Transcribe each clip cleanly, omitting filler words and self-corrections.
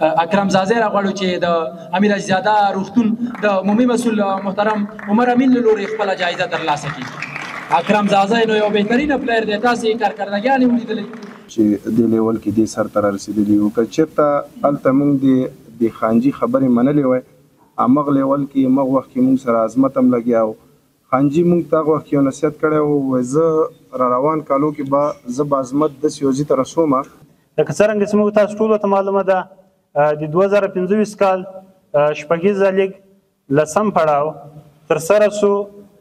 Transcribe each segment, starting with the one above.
اکرم زازی راغواړو چې د امیر زیاده روغتون د عمومي مسؤل محترم عمر امین له لورې خپله جایزه ترلاسه کړي. اکرم زازی نو یو بهترینه پلیر دی، تاسې کارکردګیان یې ولیدلئ چې دې لیول کې دې سر ته رارسېدلي وو. که چېرته هلته موږ د خانجي خبرې منلې وای، همغه لیول کې همغه وخت کې موږ سره عظمت هم لګیا و. خانجي موږ ته هغه وخت کې یو نصیحت کړی و، وایي زه را روان کالو کې به زه به عظمت داسې یو ځای ته رسوم. لکه څرنګه چې موږ تاسو ټولو ته معلومه ده د 2025 کال شپږیزه لیګ 10م پړاو ترسره سو،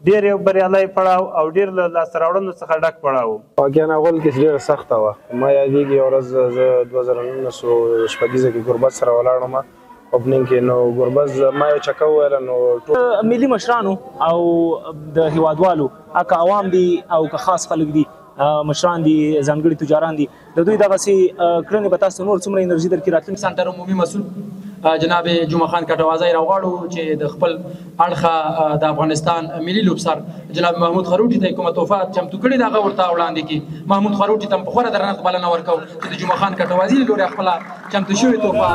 ډېر یو بریالی پړاو او ډېر له لاسته راوړنو څخه ډک پړاو. واقعا اول کې ډېره سخته وه. ما یادېږي یو ورځ زه 2019 شپږیزه کې ګربز سره ولاړم اوپننګ کې، نو ګربز ما یو چکه وویله نو ټول ملي مشرانو او د هیوادوالو که عوام دي او که خاص خلک دي، مشران دي، ځانګړي تجاران دي، د دوی دغسې کړنې به تاسو نور څومره انرژي درکړي. راتلونکي سنټر عمومي مسؤل جناب جمعه خان کټوازی راغواړو چې د خپل اړخه د افغانستان ملي لوبسر جناب محمود خروټي ته کومه تحفه چمتو کړې ده هغه ورته وړاندې کړي. محمود خروټي ته هم په خورا درنښت بلنه ورکوو چې د جمعه خان کټوازي له لورې خپله چمتو شوې تحفه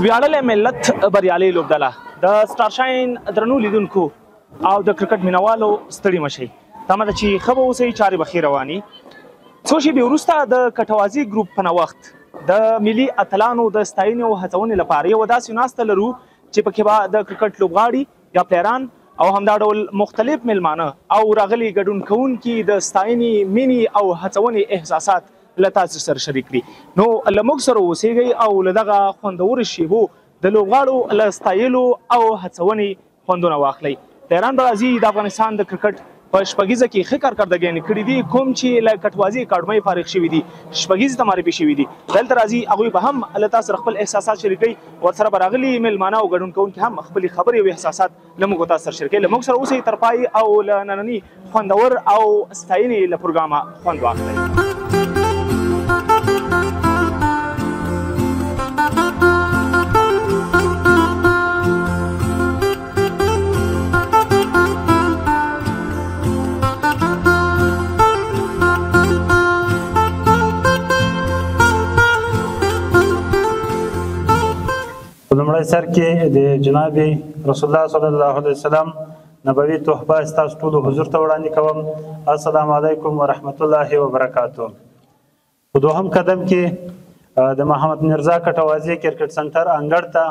ویاړلی ملت بریالۍ لوبډله د سټارشاین درنو لیدونکو او د کرکټ مینوالو ستړي مشئ. تمه ده چې ښه به اوسئ، چارې به ښې روانې. څو شېبې وروسته د کټوازي ګروپ په نوښت د ملي اتلانو د ستاینې او هڅونې لپاره یوه داسې ناسته لرو چې پکې به د کرکټ لوبغاړي یا پلیران او همدا ډول مختلف میلمانه او راغلي ګډون کوونکي د ستاینې، مینې او هڅونې احساسات له تاسو سره شریک کړي. نو له موږ سره اوسېږئ او له دغه خوندورو شیبو د لوبغاړو له ستایلو او هڅونې خوندونه واخلئ. پلیران به راځي د افغانستان د کرکټ په شپږیزه کې ښه کارکردګیانې کړي دي، کوم چې له کټوازي اکاډمۍ فارغ شوي دي، شپږیزې ته معرفي شوي دي، دلته راځي هغوی به هم له تاسو سره خپل احساسات شریکوي. ورسره به راغلي میلمانه او ګډون کوونکي هم خپلې خبرې او احساسات له موږ تاسو سره شریکوي. له موږ سره اوسئ تر پای او له ننني خوندور او ستاینې له پروګرامه خوند واخلئ. په لومړی سر کې د جناب رسول الله صلی الله علیه وسلم نبوي تحفه ستاسو ټولو حضور ته وړاندې کوم. السلام علیکم ورحمت الله وبرکاتو. په دوهم قدم کې د محمد میرزا کټوازي کرکټ سنټر انګړ ته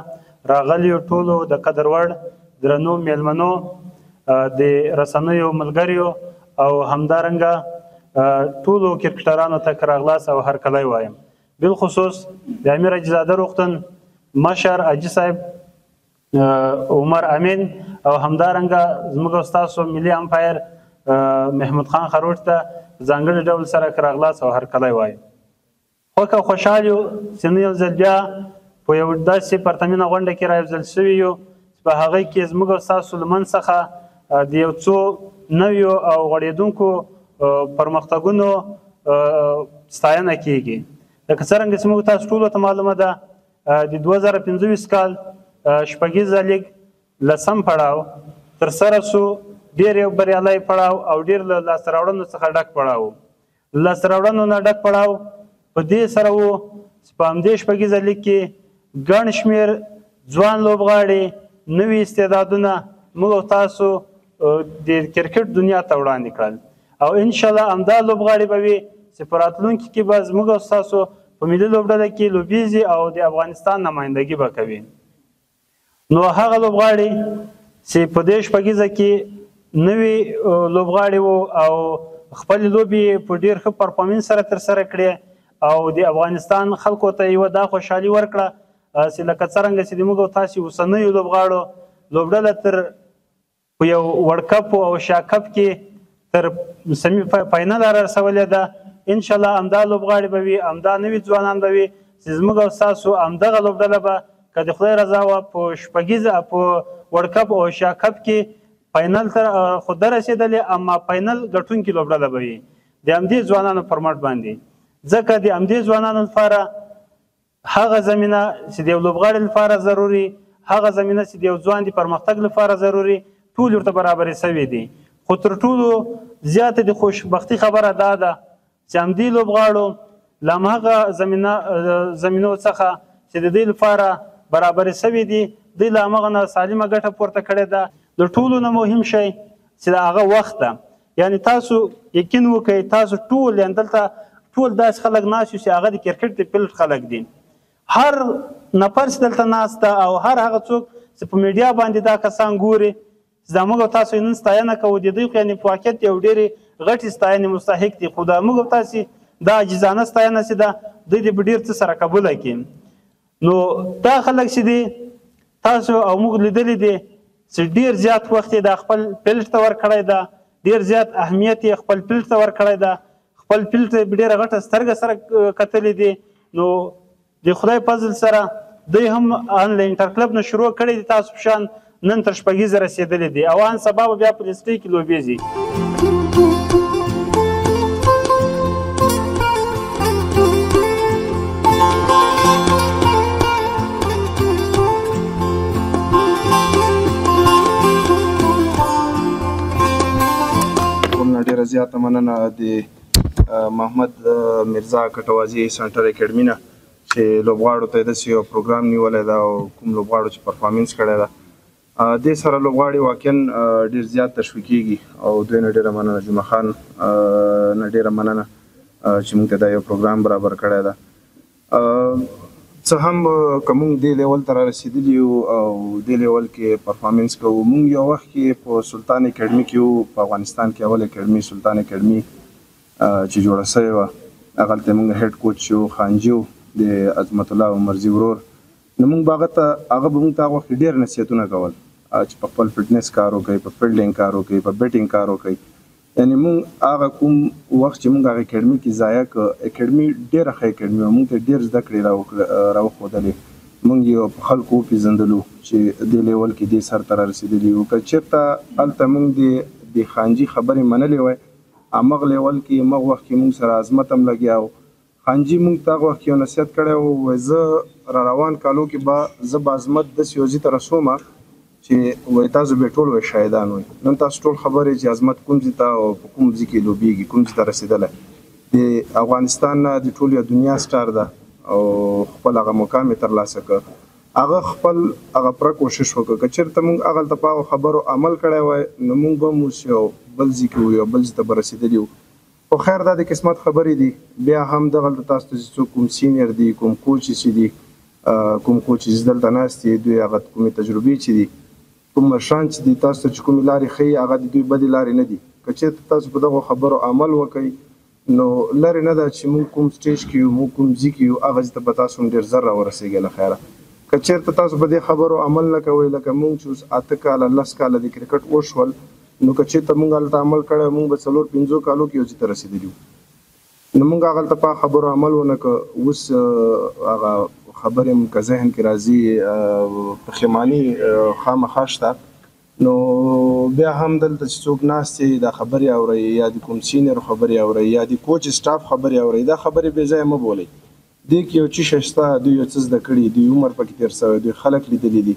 راغلیو ټولو د قدر وړ درنو میلمنو، د رسنیو ملګریو او همدارنګه ټولو کرکټرانو ته راغلاست او هرکلی وایم. بالخصوص د امیر اجزاده روغتون مشر حاجي صاحب عمر امین او همدارنګه زموږ او ستاسو ملي امپایر محمود خان خروټ ته ځانګړي ډول سره راغلاست او هرکلی وایم. خوښ او خوشحال یو چې نن یو ځل بیا په یو داسې پرتمینه غونډه کې راوځل سوي یو چې په هغې کې زموږ او ستاسو له منځ څخه د یو څو نویو او غوړېدونکو پرمختګونو ستاینه کیږي. لکه څرنګه چې موږ تاسو ټولو ته معلومه ده د 2025 کال شپږیزه لیګ 10م پړاو ترسره سو، ډېر یو بریالی پړاو او ډېر له لاسته راوړنو څخه ډک پړاو. لاسته راوړنو نه ډک پړاو په دې سره و چې په همدې شپږیزه لیګ کې ګڼ شمېر ځوان لوبغاړي، نوي استعدادونه موږ او تاسو د کرکټ دنیا ته وړاندې کړل او انشاءالله همدا لوبغاړي به وي چې په راتلونکي کې به زموږ او ستاسو په ملي لوبډله کې لوبیږي او د افغانستان نمایندګي به کوي. نو هغه لوبغاړي چې په دې شپږیزه کې نوي لوبغاړي وو او خپل لوبي په ډیر ښه پرفارمنس سره ترسره کړې او د افغانستان خلکو ته یوه دا خوشحالي ورکړه چې لکه څرنګه چې د موږ او تاسې اوسنیو لوبغاړو لوبډله تر په یو ورلډ کپ او ایشیا کپ کې تر سیمي فاینل رسولې ده. انشاءالله همدا لوبغاړي به وي، همدا نوي ځوانان به وي چې زموږ او ستاسو همدغه لوبډله به که د خدای رضا وه په شپږیزه په ورلډ کپ او ایشیا کپ کې فاینل ته خو نه رسېدلې، اما فاینل ګټونکې لوبډله به وي د همدې ځوانانو پر مټ باندې. ځکه د همدې ځوانانو لپاره هغه زمینه چې د یو لوبغاړي لپاره ضروري، هغه زمینه چې د یو ځوان د پرمختګ لپاره ضروري، ټول ورته برابرې سوي دي. خو تر ټولو زیاته د خوشبختي خبره دا ده چې همدې لوبغاړو له همهغه زمینو څخه چې د دې لپاره برابرې سوي دي، دوی له همغه نه سالمه ګټه پورته کړې ده. د ټولو نه مهم شی چې د هغه وخت ده. یعنې تاسو یقین وکئ، تاسو ټول یعنې دلته ټول داسې خلک ناست یو چې هغه د کرکټ د فیلډ خلک دي. هر نفر چې دلته ناست ده او هر هغه څوک چې په میډیا باندې دا کسان ګوري چې دا موږ او تاسو نن ستاینه کوو، د دوی خو یعنې په واقعیت یو ډېرې غټې ستاینې مستحق دي. خو دا موږ او تاسې دا عاجزانه ستاینه چې ده دوی دې په ډېر څه سره قبوله کړي. نو دا خلک چې دي تاسو او موږ لیدلی دي چې ډېر زیات وخت یې د خپل فیلډ ته ورکړی ده، ډېر زیات اهمیت یې خپل فیلډ ته ورکړی ده، خپل فیلډ ته ډېره غټه سترګه سره کتلې دي. نو د خدای فضل سره دوی هم ان له انټر کلب نه شروع کړی دي، تاسو په شان نن تر شپږیزه رسېدلي دي او ان سبا به بیا په لسټۍ کې لوبېږي. ډیره زیاته مننه د محمد مرزا کټوازي سنټر اکیډمي نه چې لوبغاړو ته داسې یو پروګرام نیولی ده او کوم لوبغاړو چې پرفارمنس کړی ده، دې سره لوبغاړي واقعا ډېر زیات تشویقېږي او دوی نه ډېره مننه، جمعه خان نه ډېره مننه چې موږ ته دا یو پروګرام برابر کړی ده. څه هم که موږ دې لیول ته را رسېدلي یو او دې لیول کې پرفارمنس کوو، موږ یو وخت کې په سلطان اکیډمي کې وو، په افغانستان کې اول اکیډمي سلطان اکیډمي چې جوړه سوې وه، هغلته موږ هیډ کوچ یو خانجي و د عظمت الله عمرزي ورور. نو موږ به هغه به موږ ته هغه وخت ډېر نصیحتونه کول چې په خپل فټنس کار وکړئ، په فیلډینګ کار وکړئ، په بیټینګ کار وکړئ. یعنې موږ هغه کوم وخت چې موږ هغه اکیډمي کې ضایع کړ، اکیډمي ډېره ښه اکیډمي وه، موږ ته ډېر زده کړې راوښودلې، موږ یې په خلکو وپېژندلو چې دې لیول کې دې سر ته را رسېدلي وو. که چېرته هلته موږ د خانجي خبرې منلې وای، همغه لیول کې همغه وخت کې موږ سره عظمت هم لګیا و. خانجي موږ ته هغه وخت کې یو نصیحت کړی و، وایي زه را روان کالو کې به زه به عظمت داسې یو ځای ته رسوم چې وایي تاسو به ټول وایي شاهدان وئ. نن تاسو ټول خبرې چې عظمت کوم ځای ته او په کوم ځای کې لوبېږي، کوم ځای ته رسېدلی، د افغانستان نه د ټول یو دنیا سټار ده او خپل هغه مقام یې ترلاسه کړ. هغه خپل هغه پوره کوشش وکړه. که چېرته موږ هغلته په هغو خبرو عمل کړی وای نو موږ به هم اوس یو بل ځای کې وو، یو بل ځای ته به رسېدلي وو. خو خیر دا د قسمت خبرې دي. بیا هم دغلته تاسو ته چې څوک کوم سینیر دي، کوم کوچ چې دي، کوم کوچ چې دلته ناست دي، دوی هغه کومې تجربې چې دي، کوم مشران چې دي، تاسو ته چې کومې لارې ښیي هغه د دوی بدې لارې نه دي. که چېرته تاسو په دغو خبرو عمل وکئ نو لرې نه ده چې موږ کوم سټیج کې یو، موږ کوم ځای کې یو، هغه ځای ته به تاسو هم ډېر زر راورسېږئ له خیره. که چېرته تاسو په دې خبرو عمل نه کوئ، لکه موږ چې اوس 8 کاله 10 کاله د کرکټ وشول، نو که چېرته موږ هلته عمل کړی موږ به 4-5 کالو کې یو ځای ته رسېدلي وو. نو موږ هغلته په خبرو عمل ونه کړ. اوس هغه خبرې مو که ذهن کې راځي پښیماني خامخا شته. نو بیا هم دلته چې څوک ناست دی دا خبرې اورئ، یا د کوم سینیر خبرې اورئ، یا د کوچ سټاف خبرې اورئ، دا خبرې بې ځایه مه بولئ. دې کې یو څه شی شته، دوی یو څه زده کړي، دوی عمر پکې تېر سوی، دوی خلک لیدلي دي.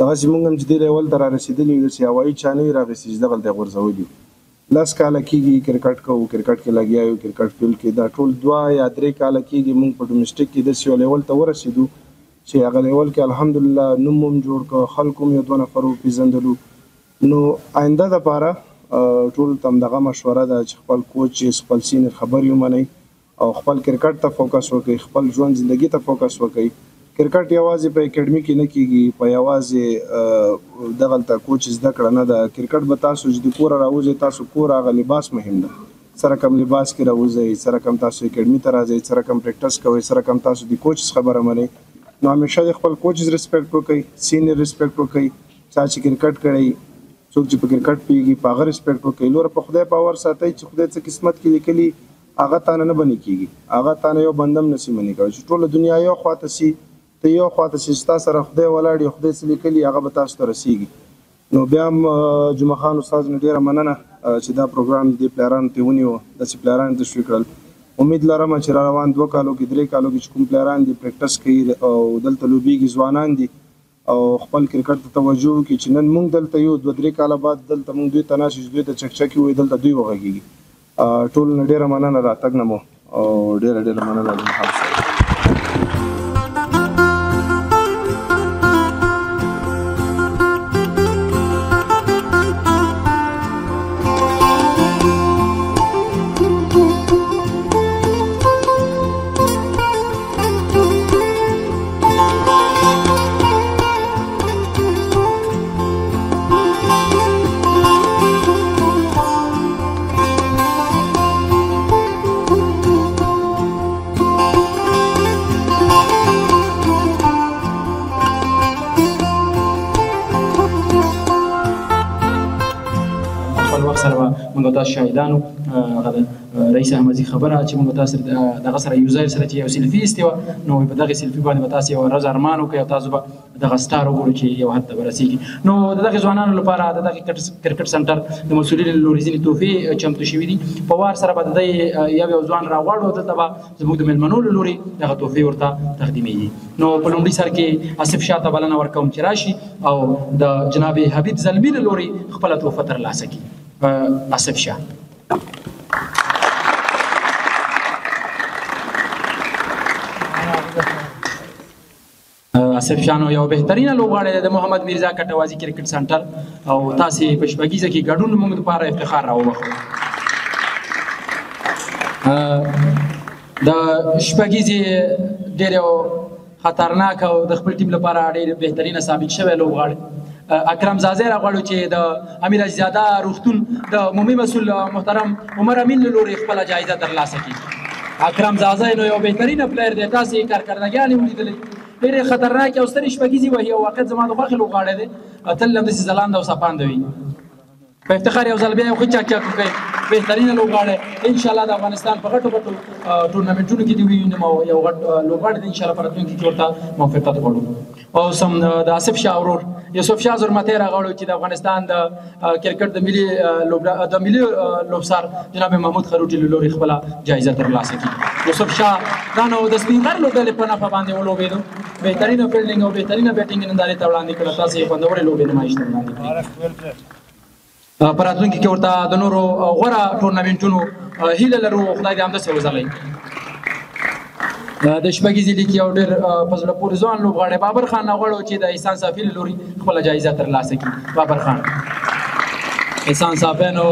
دغسې موږ هم چې دې لیول ته را رسېدلي یو، داسې هوایي چا نه وي راغېستي چې دغلته یې غورځولي یو. 10 کاله کېږي کرکټ کوو، کرکټ کې لګیا یو، کرکټ فیلډ کې دا ټول 2 یا 3 کاله کېږي موږ په ډومسټک کې داسې یو لیول ته ورسېدو چې هغه لیول کې الحمدلله نوم هم جوړ کړ، خلکو هم یو 2 نفر وپېژندلو. نو آینده دپاره ټول ته همدغه مشوره ده چې خپل کوچ، خپل سینیر خبرې ومنئ او خپل کرکټ ته فوکس وکړئ، خپل ژوند زندګي ته فوکس وکړئ. کرکټ یوازې په اکیډمي کې نه کېږي، په یوازې دغلته کوچ زده کړه نه ده. کرکټ به تاسو چې د کوره راوځئ، تاسو کور هغه لباس مهم ده، سره کم لباس کې راوځئ، سره کم تاسو اکیډمي ته راځئ، سره کم پریکټس کوئ، سره کم تاسو د کوچ خبره منئ. نو همیشه د خپل کوچ ریسپیکټ وکړئ، سینیر ریسپیکټ وکړئ. چا چې کرکټ کړی څوک چې په کرکټ پیږي په هغه ریسپیکټ وکړي لوره په خدای باور ساتئ چې خدای څه قسمت کې لیکلي هغه تانه نه بنې کېږي هغه تانه یو بندم نسی منې کوي چې ټوله دنیا یو خواته سي ته یو خواته سي ستا سره خدای ولاړ خدای څه لیکلي هغه به تاسو ته رسیږي نو بیا هم جمعه خان استاد نه ډېره مننه چې دا پروګرام دې پلیرانو ته ونیو داسې پلیران تشویق کړل امید لرم چې را روان 2 کالو کې 3 کالو کې چې کوم پلیران دي پریکټس کوي او دلته لوبیږي ځوانان دي او خپل کرکټ ته توجه وکړي چې نن موږ دلته یو 2-3 کاله بعد دلته موږ دوی ته ناشې دوی ته چکچکي وي دلته دوی وغږیږي ټول نه ډېره مننه راتګ نه مو او ډېره مننه موږ تاسو شاهدانو هغه رئیس احمدزي خبره چې موږ تاسو دغه سره یو ځای سره چې یو سیلفي استیوه نو په دغه سیلفي باندې به تاسو یو ورځ ارمان وکړئ او تاسو به دغه سټار وګورئ چې یو حد ته به رسېږي نو د دغه ځوانانو لپاره د دغه کرکټ سنټر د مسؤلینو له لوري ځینې تحفې چمتو شوي دي په وار سره به د دې یو ځوان راغواړو دلته به زموږ د مېلمنو له لوري دغه تحفې ورته تقدیمېږي نو په لومړي سر کې آصف شاه ته بلنه ورکوم چې راشي او د جناب حبیب زلمي له لوري خپله تحفه ترلاسه کړي آصف شاه آصف شاه نو یو بهترینه لوبغاړی د محمد میرزا کټوازي کرکټ سنټر او تاسې په شپږیزه کې ګډون موږ لپاره افتخار راوبخښو د شپږیزې ډېر یو خطرناک او د خپل ټیم لپاره ډېر بهترینه ثابت شوی لوبغاړی اکرم زازی راغواړو چې د امیر عزیزاده روغتون د عمومي مسؤل محترم عمر امین له لوري خپله جایزه ترلاسه کړي اکرم زازی نو یو بهترینه پلیر دی تاسې کارکردګیانې ولیدلې ډېرې خطرناکې او سترې شپږیزې وهي او واقعیت زما د خوښې لوبغاړی دی تل همداسې ځلانده او څپانده وي په افتخار یو ځل بیا یو ښه چاک وکړئ بهترینه لوبغاړی انشاءالله د افغانستان په غټو ټورنمنټونو کې دې ووینم او یو غټ لوبغاړی دی انشاءالله په راتلونکي کې ورته موفقیت غواړو او سم د آصف شاه ورور یوسف شاه زرمتی راغواړو چې د افغانستان د کرکټ د ملي لوبسار جناب محمود خروټي له لوري خپله جایزه ترلاسه کړي یوسف شاه دا نو د سپین غر لوبډلې په نفع باندې ولوبېدو بهترینه فیلډینګ او بهترینه بیټینګ یې نندارې ته وړاندې کړه تاسې یې خوندورې لوبې نمایش ته وړاندې کړې په راتلونکي کې ورته د نورو غوره ټورنمنټونو هیله لرو خدای دې همداسې وځلوي د شپږیزې لیګ یو ډېر په زړه پورې ځوان لوبغاړی بابر خان راغواړو چې د احسان صافي له لوري خپله جایزه ترلاسه کړي بابر خان احسان صافی نو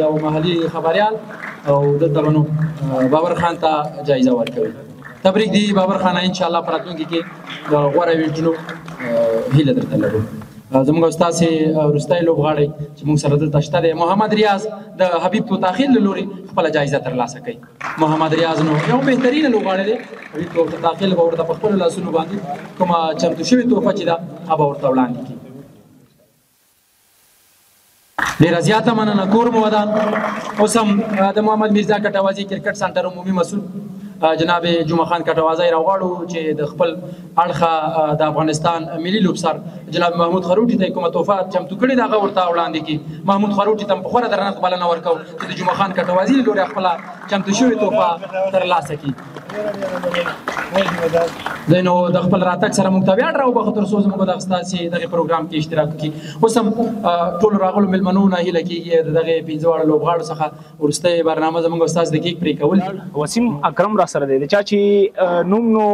یو محلي خبریال او دلته به نو بابر خان ته جایزه ورکوي تبریک دی بابر خان انشاءالله په راتلونکي کې د غوره ایونټونو هیله درته لرو زموږ استاسې وروستی لوبغاړی چې موږ سره دلته شته دی محمد ریاض د حبیب توتاخیل له لوري خپله جایزه ترلاسه کوي محمد ریاض نو یو بهترینه لوبغاړی دی حبیب توتاخیل به ورته په خپلو لاسونو باندې کومه چمتو شوې تحفه چې ده هغه به ورته وړاندې کړي ډېره زیاته مننه کور مو ودان اوس هم د محمد میرزا کټوازي کرکټ سنټر عمومي مسؤل جناب جمعه خان کټوازی راغواړو چې د خپل اړخه د افغانستان ملي لوبسر جناب محمود خروټي ته کومه تحفه چمتو کړې ده هغه ورته وړاندې کړي محمود خروټي ته په خورا درنښت بلنه ورکوو چې د جمعه خان کټوازي له لورې خپله چمتو شوې تحفه ترلاسه کړي دی نو د خپل راتګ سره موږ ته ویاړ راوبخښه تر څو زموږ دغه ستاسې دغې پروګرام کې اشتراک وکړي اوس هم ټولو راغلو مېلمنو نه هیله کېږي د دغې پنځه واړه لوبغاړو څخه وروستی برنامه زموږ استاد د کیک پرې کول وسیم اکرم را سره دی د چا چې نوم نو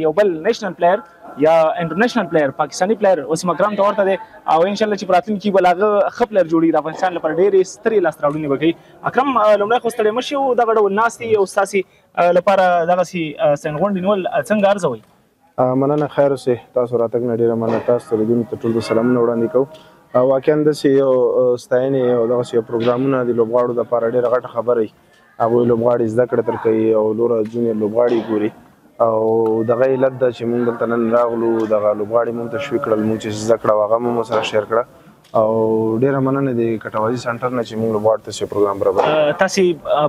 یو بل نیشنل پلیر یا انټرنیشنل پلیر پاکستاني پلیر وسیم اکرم ته ورته دی او انشاءالله چې په راتلونکي کې به له هغه ښه پلیر جوړي د افغانستان لپاره ډېرې سترې لاسته راوړنې به کوي اکرم لومړی خو ستړی مه شي او دغه ډول ناستې او ستاسې لپاره دغسې سنغونډې نیول څنګه ارزوئ مننه خیر اوسئ تاسو راتګ نه ډېره مننه تاسو ته لیدونکو ته ټولو سلامونه وړاندې کوو واقعا داسې یو ستاینې او دغسې یو پروګرامونه د لوبغاړو دپاره ډېره غټه خبره وي هغوی لوبغاړي زده کړه تر کوي او نوره جونیور لوبغاړي ګوري او دغه علت ده چې موږ دلته نن راغلو دغه لوبغاړي موږ تشویق کړل موږ چې زده کړه هغه مو سره شیر کړه او ډیره مننه د کټوازي سنټر نه چې موږ لوبغاړو ته شي پروګرام برابر تاسو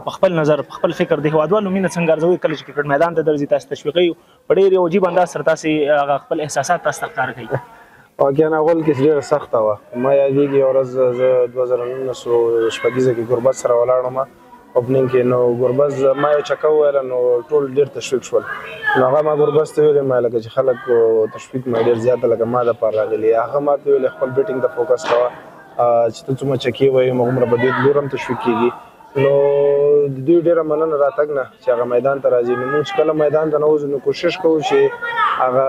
په خپل نظر په خپل فکر د هیوادوالو مینه څنګه ارزوي کله چې کرکټ میدان ته درځي تاسو تشویقي په ډېر عجیب انداز سره تاسو خپل احساسات تاسو ښکاره کوي واقعا اول کې ډیره سخته وه ما یادېږي یو ورځ زه 2019 شپږیزه کې ګربز سره ولاړم اوپننګ کې نو ګربز ما یو چکه وویله نو ټول ډېر تشویق شول نو هغه ما ګربز ته ویلې ما لکه چې خلک تشویق ما ډېر زیاته لکه ما دپاره راغلي هغه ما ته ویلې خپل بیټینګ ته فوکس کوه چې ته څومره چکې وایې هغومره به ډېر لور هم تشویق کېږي نو د دوی ډېره مننه راتګ نه چې هغه میدان ته راځي نو موږ چې کله میدان ته نوځو نو کوشش کوو چې هغه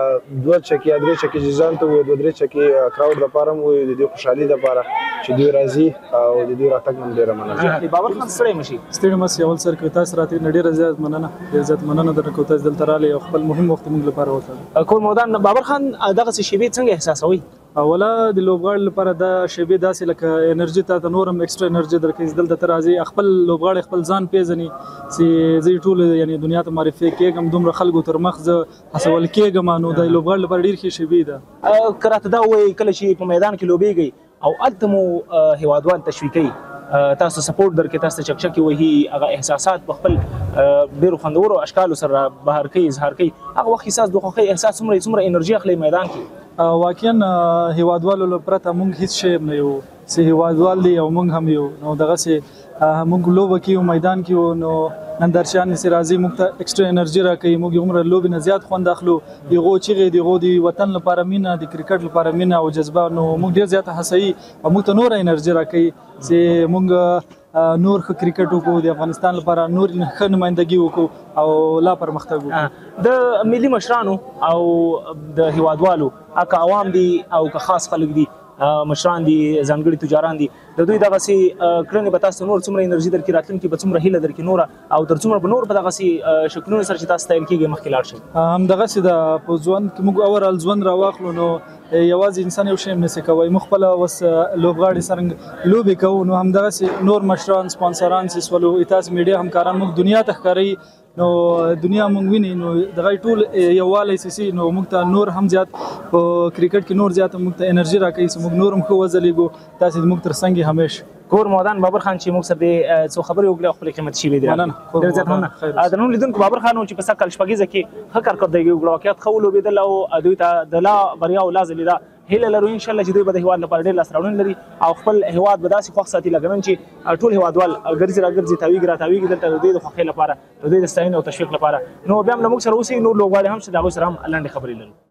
2 چکې یا 3 چکې چې ځان ته ووایو 2-3 چکې کراوډ دپاره هم ووایو د دوی خوشحالي دپاره چې دوی راځي او د دوی راتګ نه ډېره مننه بابر خان ستړی مشي ستړي مشي اول سر کې تاسو راته ډېره زیات مننه ډېر زیات مننه درنه کوم تاسو دلته راغلي او خپل مهم وخت موږ لپاره وکړ کور مودان بابر خان دغه شیبې څنګه احساسوي اوله د لوبغاړو لپاره دا شیبې داسې لکه انرژي ته نور هم ایکسټرا انرژي درکې دلته ته راځي خپل لوبغاړي خپل ځان پیژني چې زه ټول یعنی دنیا ته معرفي کېږم دومره خلکو تر مخ زه هڅول کېږم نو د لوبغاړو لپاره ډېر ښې شیبې ده که راته دا ووایي کله چې په میدان کې لوبېږئ او هلته مو هیوادوال تشویقوي تاسو سپورټ درکې تاسو چکچکې وهي هغه احساسات په خپل ډېرو خوندورو اشکالو سره بهر کوي اظهار کوي هغه وخت احساس د خوښۍ احساس څومره انرژي اخلي میدان کې واقعا هیوادوالو پرته موږ هیڅ شی نه یو چې هیوادوال دی او موږ هم یو نو دغسې موږ لوبه کیو میدان کې نو نندرشان سي راځي موږ ته ایکسټرا انرژي راکوي موږ عمره لوبې نه زیات خوند اخلو دغو چیغې دغو د وطن لپاره مینه د کرکټ لپاره مینه او جذبه نو موږ ډېر زیاته هڅوي او موږ ته نوره انرژي راکوي چې موږ نور ښه کرکټ وکړو د افغانستان لپاره نور ښه نمایندګي وکړو او لا پرمختګ وکړو د ملي مشرانو او د هیوادوالو که عوام دي او که خاص خلک دي مشران دي ځانګړي تجاران دي د دوی دغسې کړنې به تاسو نور څومره انرژي درکړي راتلونکي به څومره هیله درکړي نوره او تر څومره به نور په دغسې شکلونو سره چې تاسو تیل کېږئ مخکې لاړ شئ همدغسې ده په ژوند کې موږ اورال ژوند راواخلو نو یوازې انسان یو شی هم نسي کوی موږ خپله اوس لوبغاړي څرنګه لوبې کوو نو همدغسې نور مشران سپانسران چې سولو تاسو میډیا همکاران موږ دنیا ته ښکاروي نو دنیا موږ ویني نو دغه ټول یووالی سي نو موږ ته نور هم زیات په کرکټ کې نور زیات موږ ته انرژي راکوي چې موږ نور هم ښه وځلیږو تاسې موږ تر څنګ یې همیشه کور مودان بابر خان چې موږ سره د څو خبرې وکړې او خپلې قیمتي شیبې دي ډېر زیات مننه درنو لیدونکو بابر خان چې په سږ کال شپږیزه کې ښه کارکردګي وکړه واقعیت ښه ولوبېدل او دوی ته د لا بریا او لا ځلېدا هیله لرو انشاءالله چې دوی به د هیواد لپاره ډېر لاسته راوړنې لري او خپل هیواد به داسې خوښ ساتي لکه نن چې ټول هیوادوال ګرځي راګرځي تاویږي راتاویږي دلته د دوی د خوښۍ لپاره د دوی د ستاینې او تشویق لپاره نو بیا هم له موږ سره اوسئ نور لوبغاړي هم چې د هغوی سره هم لنډې خبرې لرو